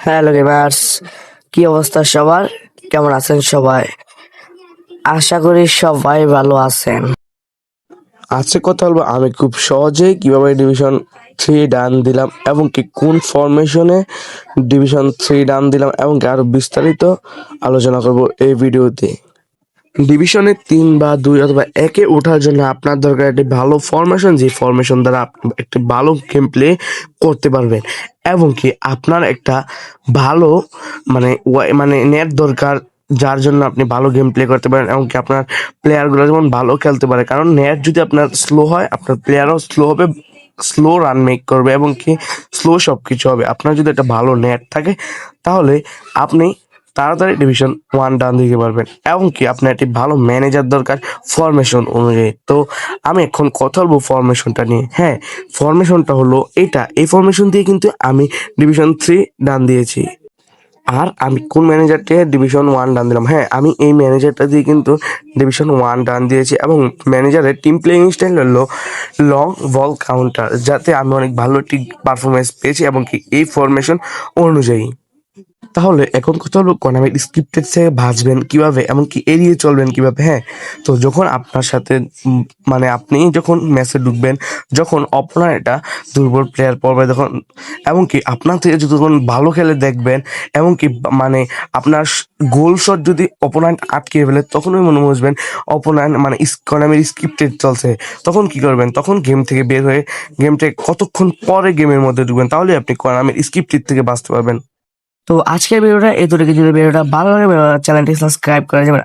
Hello gamers, কি অবস্থা সবার? কেমন আছেন সবাই? আশা করি সবাই ভালো আছেন। আজকে কথা বলবো আমি খুব সহজেই কিভাবে ডিভিশন 3 ডান দিলাম এবং কি কোন ফরমেশনে ডিভিশন 3 ডান দিলাম এবং কি আরো বিস্তারিত আলোচনা করব এই ভিডিওতে। ডিভিশনে 3 বা 2 অথবা 1-এ ওঠার জন্য আপনার দরকার একটি ভালো ফরমেশন, যে ফরমেশন দ্বারা আপনি একটি ভালো গেম প্লে করতে পারবেন এবং কি আপনার একটা ভালো মানে নেট দরকার, যার জন্য আপনি ভালো গেম প্লে করতে পারেন এবং কি আপনার প্লেয়ারগুলো যেমন ভালো খেলতে পারে। কারণ নেট যদি আপনার স্লো হয়, আপনার প্লেয়ারও স্লো হবে, স্লো রান মেক করবে এবং কি স্লো সব কিছু হবে। আপনার যদি একটা ভালো নেট থাকে তাহলে আপনি তাড়াতাড়ি ডিভিশন 1 ডান দিতে পারবেন এবং কি আপনার একটি ভালো ম্যানেজার দরকার ফরমেশন অনুযায়ী। তো আমি এখন কথা বলবো ফরমেশনটা নিয়ে। হ্যাঁ, ফরমেশনটা হলো এটা, এই ফরমেশন দিয়ে কিন্তু আমি ডিভিশন 3 ডান দিয়েছি। আর আমি কোন ম্যানেজারটা ডিভিশন 1 ডান দিলাম? হ্যাঁ, আমি এই ম্যানেজারটা দিয়ে কিন্তু ডিভিশন 1 ডান দিয়েছি এবং ম্যানেজারের টিম প্লেইং স্টাইল হলো লং বল কাউন্টার, যাতে আমি অনেক ভালো একটি পারফরমেন্স পেয়েছি এবং কি এই ফরমেশন অনুযায়ী। তাহলে এখন কথা হলো কনামির স্ক্রিপ্টেড থেকে বাঁচবেন কিভাবে, এমনকি এড়িয়ে চলবেন কিভাবে। হ্যাঁ, তো যখন আপনার সাথে আপনি যখন ম্যাচে ঢুকবেন, যখন অপোনার এটা দুর্বল প্লেয়ার পড়বে, তখন এমনকি আপনার থেকে যখন ভালো খেলে দেখবেন, এমনকি আপনার গোল শট যদি অপোনেন্ট আটকে ফেলে, তখনই মনে বুঝবেন অপোনেন্ট কনামির স্ক্রিপ্টেড চলছে। তখন কি করবেন? তখন গেম থেকে বের হয়ে গেম থেকে কতক্ষণ পরে গেমের মধ্যে ঢুকবেন, তাহলে আপনি কনামির স্ক্রিপ্টেড থেকে বাঁচতে পারবেন। তো আজকের ভিডিওটা এতটুকু। যদি ভিডিওটা ভালো লাগে চ্যানেলটি সাবস্ক্রাইব করা যাবে।